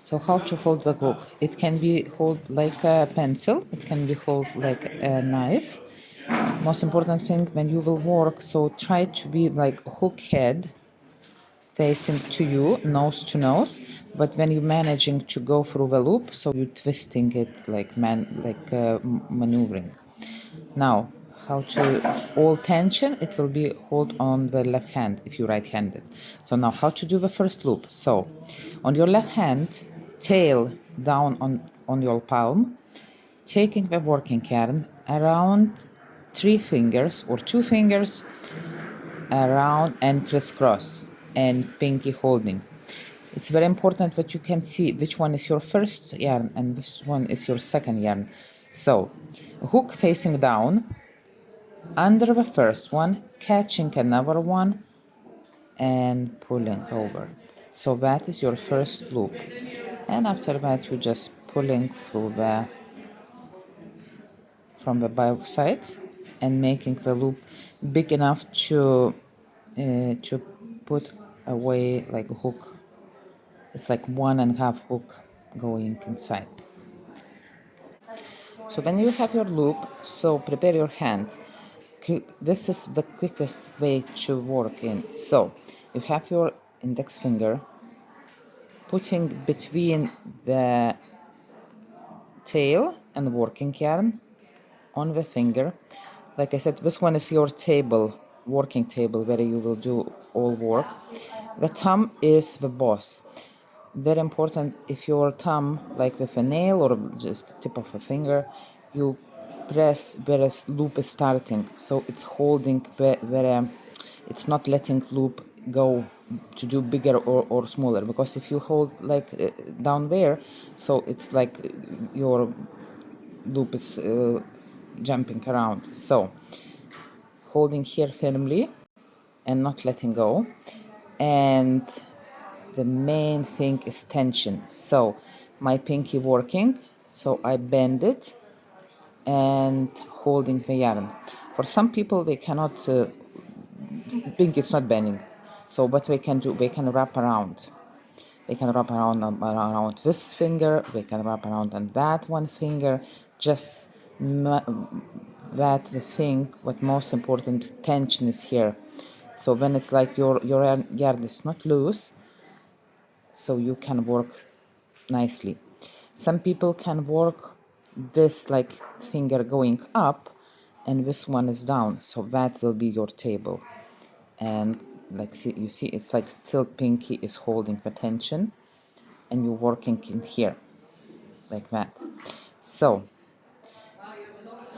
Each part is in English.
So how to hold the hook? It can be hold like a pencil, it can be hold like a knife. Most important thing when you will work, so try to be like hook head facing to you, nose to nose, but when you're managing to go through the loop, so you're twisting it like maneuvering. Now, how to all tension, it will be hold on the left hand if you're right-handed. So now how to do the first loop. So on your left hand, tail down on your palm, taking the working yarn around 3 fingers or 2 fingers around and crisscross and pinky holding. It's very important that you can see which one is your first yarn and which one is your second yarn. So hook facing down under the first one, catching another one and pulling over. So that is your first loop. And after that you're just pulling through the from the both sides and making the loop big enough to put away like a hook. It's like 1.5 hook going inside. So when you have your loop, so prepare your hand. This is the quickest way to work in. So you have your index finger putting between the tail and working yarn on the finger. Like I said, this one is your table, working table, where you will do all work. The thumb is the boss. Very important, if your thumb, like with a nail or just tip of a finger, you press where a loop is starting. So it's holding where it's not letting loop go to do bigger or smaller. Because if you hold like down there, so it's like your loop is jumping around. So holding here firmly and not letting go. And the main thing is tension. So my pinky working, so I bend it and holding the yarn. For some people they cannot pinky is not bending, so what they can do, they can wrap around. They can wrap around this finger, they can wrap around on that one finger, just that the thing, what most important, tension is here. So when it's like your yarn is not loose, so you can work nicely. Some people can work this like finger going up and this one is down, so that will be your table. And like you see it's like still pinky is holding the tension and you're working in here like that. So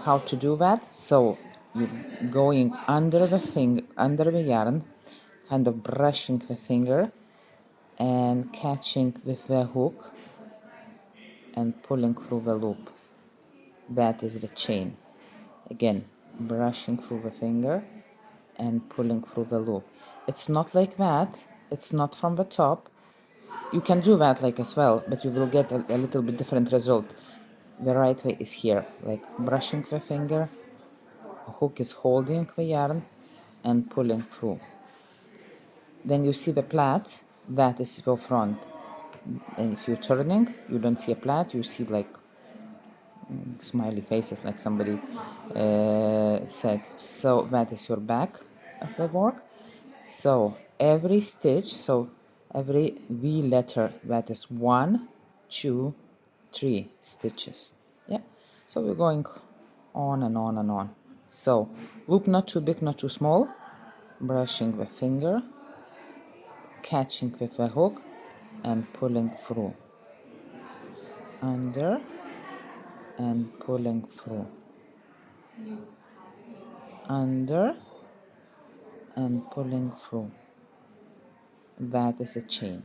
how to do that? So you going under the finger, under the yarn, kind of brushing the finger and catching with the hook and pulling through the loop. That is the chain. Again, brushing through the finger and pulling through the loop. It's not like that, it's not from the top. You can do that like as well, but you will get a little bit different result. The right way is here, like brushing the finger, hook is holding the yarn and pulling through. Then you see the plait, that is your front. And if you're turning, you don't see a plait, you see like smiley faces, like somebody said. So that is your back of the work. So every stitch, so every V letter, that is 1, 2, 3 stitches. Yeah, so we're going on and on and on. So loop not too big, not too small, brushing the finger, catching with the hook and pulling through, under and pulling through, under and pulling through. That is a chain.